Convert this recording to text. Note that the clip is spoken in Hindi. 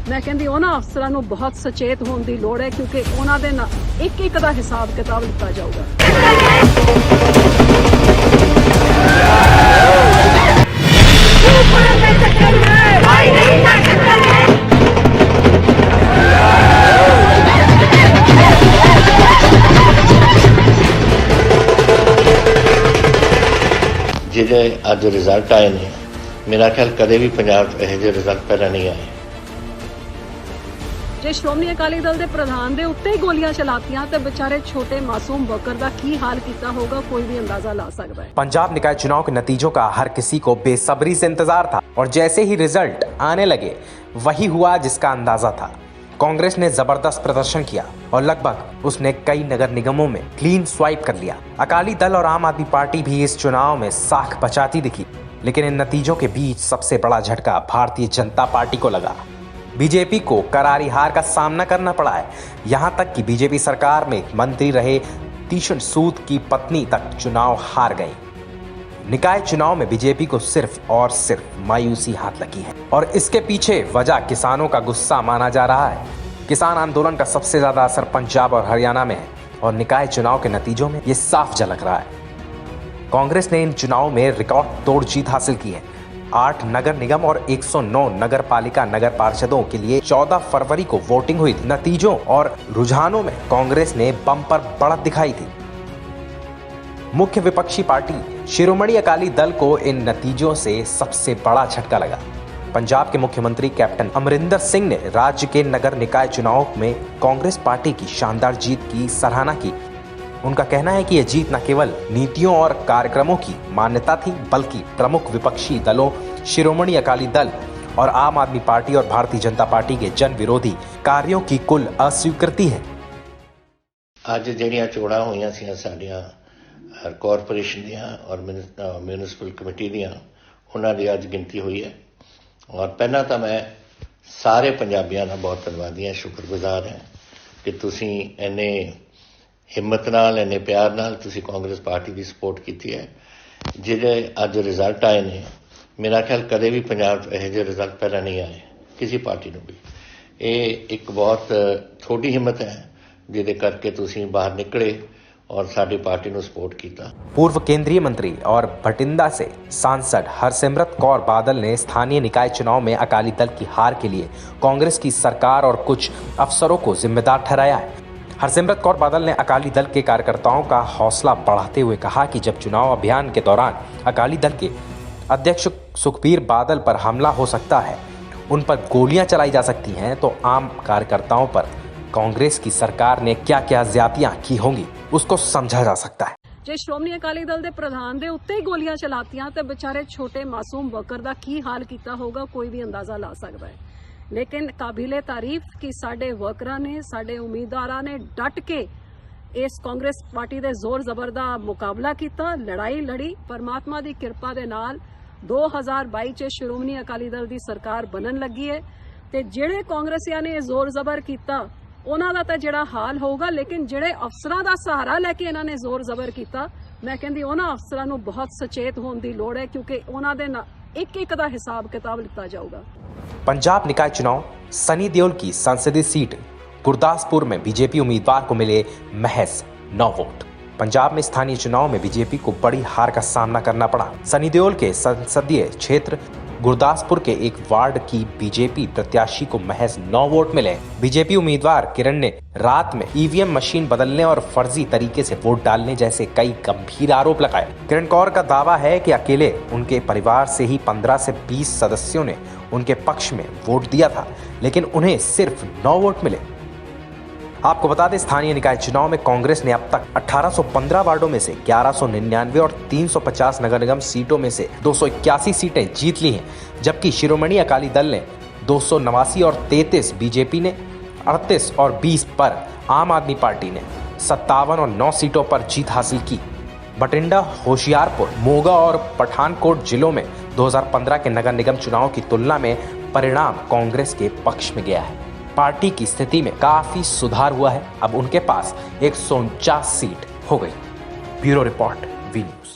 मैं कहती उन्होंने अफसरां नूं बहुत सचेत होने की लोड़ है, क्योंकि उन्होंने एक एक का हिसाब किताब लिता जाऊगा। ਜਿਹਦੇ ਅੱਜ ਰਿਜ਼ਲਟ ਆਏ ਨੇ, मेरा ख्याल कदे भी पंजाब च ਇਹੋ ਜਿਹੇ ਰਿਜ਼ਲਟ ਪਹਿਲਾਂ नहीं आए। जे श्रोमणी अकाली दल के प्रधान के उत्ते ही गोलियां चलातियां तो बेचारे छोटे मासूम वर्कर का की हाल किया होगा, कोई भी अंदाजा ला सकता है। पंजाब निकाय चुनाव के नतीजों का हर किसी को बेसब्री से इंतजार था और जैसे ही रिजल्ट आने लगे वही हुआ जिसका अंदाजा था। कांग्रेस ने जबरदस्त प्रदर्शन किया और लगभग उसने कई नगर निगमों में क्लीन स्वाइप कर लिया। अकाली दल और आम आदमी पार्टी भी इस चुनाव में साख बचाती दिखी, लेकिन इन नतीजों के बीच सबसे बड़ा झटका भारतीय जनता पार्टी को लगा। बीजेपी को करारी हार का सामना करना पड़ा है। यहां तक कि बीजेपी सरकार में मंत्री रहे तीक्ष्ण सूद की पत्नी तक चुनाव हार गई। निकाय चुनाव में बीजेपी को सिर्फ और सिर्फ मायूसी हाथ लगी है और इसके पीछे वजह किसानों का गुस्सा माना जा रहा है। किसान आंदोलन का सबसे ज्यादा असर पंजाब और हरियाणा में है और निकाय चुनाव के नतीजों में ये साफ झलक रहा है। कांग्रेस ने इन चुनावों में रिकॉर्ड तोड़ जीत हासिल की है। 8 नगर निगम और 109 नगर पालिका नगर पार्षदों के लिए 14 फरवरी को वोटिंग हुई थी। नतीजों और रुझानों में कांग्रेस ने बम्पर बढ़त दिखाई थी। मुख्य विपक्षी पार्टी शिरोमणि अकाली दल को इन नतीजों से सबसे बड़ा झटका लगा। पंजाब के मुख्यमंत्री कैप्टन अमरिंदर सिंह ने राज्य के नगर निकाय चुनाव में कांग्रेस पार्टी की शानदार जीत की सराहना की। उनका कहना है कि यह जीत न केवल नीतियों और कार्यक्रमों की मान्यता थी, बल्कि प्रमुख विपक्षी दलों शिरोमणि अकाली दल और आम आदमी पार्टी और भारतीय जनता पार्टी के जन विरोधी कार्यों की कुल अस्वीकृति है। ਅੱਜ ਜਿਹੜੀਆਂ ਚੋਣਾਂ ਹੋਈਆਂ ਸੀ ਸਾਡੀਆਂ ਕਾਰਪੋਰੇਸ਼ਨ ਦੀਆਂ ਔਰ ਮਿਊਨਿਸਪਲ ਕਮੇਟੀ ਦੀਆਂ, ਉਹਨਾਂ ਦੀ ਅੱਜ ਗਿਣਤੀ ਹੋਈ ਹੈ ਔਰ ਪਹਿਲਾਂ ਤਾਂ ਮੈਂ ਸਾਰੇ ਪੰਜਾਬੀਆਂ ਦਾ ਬਹੁਤ ਧੰਨਵਾਦੀ ਹਾਂ, ਸ਼ੁਕਰਗੁਜ਼ਾਰ ਹਾਂ ਕਿ ਤੁਸੀਂ ਇੰਨੇ ਹਿੰਮਤ ਨਾਲ ਇੰਨੇ ਪਿਆਰ ਨਾਲ ਤੁਸੀਂ ਕਾਂਗਰਸ ਪਾਰਟੀ ਦੀ ਸਪੋਰਟ ਕੀਤੀ ਹੈ। ਜਿਹੜੇ ਅੱਜ ਰਿਜ਼ਲਟ ਆਏ ਨੇ, ਮੇਰਾ ਖਿਆਲ ਕਦੇ ਵੀ ਪੰਜਾਬ 'ਚ ਇਹੋ ਜਿਹੇ ਰਿਜ਼ਲਟ ਪਹਿਲਾਂ नहीं आए किसी पार्टी ਨੂੰ भी। ਇਹ ਇੱਕ ਬਹੁਤ ਥੋੜੀ ਹਿੰਮਤ ਹੈ ਜਿਹਦੇ ਕਰਕੇ ਤੁਸੀਂ ਬਾਹਰ ਨਿਕਲੇ और साडी पार्टी ने सपोर्ट किया। पूर्व केंद्रीय मंत्री और भटिंडा से सांसद हरसिमरत कौर बादल ने स्थानीय निकाय चुनाव में अकाली दल की हार के लिए कांग्रेस की सरकार और कुछ अफसरों को जिम्मेदार ठहराया है। हरसिमरत कौर बादल ने अकाली दल के कार्यकर्ताओं का हौसला बढ़ाते हुए कहा कि जब चुनाव अभियान के दौरान अकाली दल के अध्यक्ष सुखबीर बादल पर हमला हो सकता है, उन पर गोलियां चलाई जा सकती हैं, तो आम कार्यकर्ताओं पर कांग्रेस की सरकार ने क्या क्या ज्यादतियां की होंगी उसको समझा जा सकता है। जे श्रोमणी अकाली दल के प्रधान के उत्ते ही गोलियां चलातियां तो बेचारे छोटे मासूम वर्कर का की हाल किया होगा, कोई भी अंदाजा ला सकता है। लेकिन काबिले तारीफ कि साडे वर्करां ने, साडे उम्मीदवारां ने डट के इस कांग्रेस पार्टी के जोर जबर का मुकाबला किया, लड़ाई लड़ी। परमात्मा की कृपा के नाल 2022 च श्रोमणी अकाली दल की सरकार बनन लगी है ते जिहड़े कांग्रेसियां ने जोर जबर किया उन्हां दा तां जिहड़ा हाल होगा, लेकिन जिहड़े अफसरां दा सहारा लैके इन्हां ने जोर जबर किया, मैं कहंदी उन्हां अफसरां नूं बहुत सचेत होने की लोड़ है, क्योंकि उन्हां दे एक एक का हिसाब किताब लिता जाऊगा। पंजाब निकाय चुनाव सनी देओल की संसदीय सीट गुरदासपुर में बीजेपी उम्मीदवार को मिले महज 9 वोट। पंजाब में स्थानीय चुनाव में बीजेपी को बड़ी हार का सामना करना पड़ा। सनी देओल के संसदीय क्षेत्र गुरदासपुर के एक वार्ड की बीजेपी प्रत्याशी को महज 9 वोट मिले। बीजेपी उम्मीदवार किरण ने रात में ईवीएम मशीन बदलने और फर्जी तरीके से वोट डालने जैसे कई गंभीर आरोप लगाए। किरण कौर का दावा है कि अकेले उनके परिवार से ही 15 से 20 सदस्यों ने उनके पक्ष में वोट दिया था, लेकिन उन्हें सिर्फ 9 वोट मिले। आपको बता दें, स्थानीय निकाय चुनाव में कांग्रेस ने अब तक 1815 वार्डों में से 1199 और 350 नगर निगम सीटों में से 281 सीटें जीत ली हैं, जबकि शिरोमणि अकाली दल ने 289 और 33, बीजेपी ने 38 और 20 पर आम आदमी पार्टी ने 57 और 9 सीटों पर जीत हासिल की। भटिंडा, होशियारपुर, मोगा और पठानकोट जिलों में 2015 के नगर निगम चुनाव की तुलना में परिणाम कांग्रेस के पक्ष में गया है। पार्टी की स्थिति में काफी सुधार हुआ है। अब उनके पास 149 सीट हो गई। Bureau report, V news.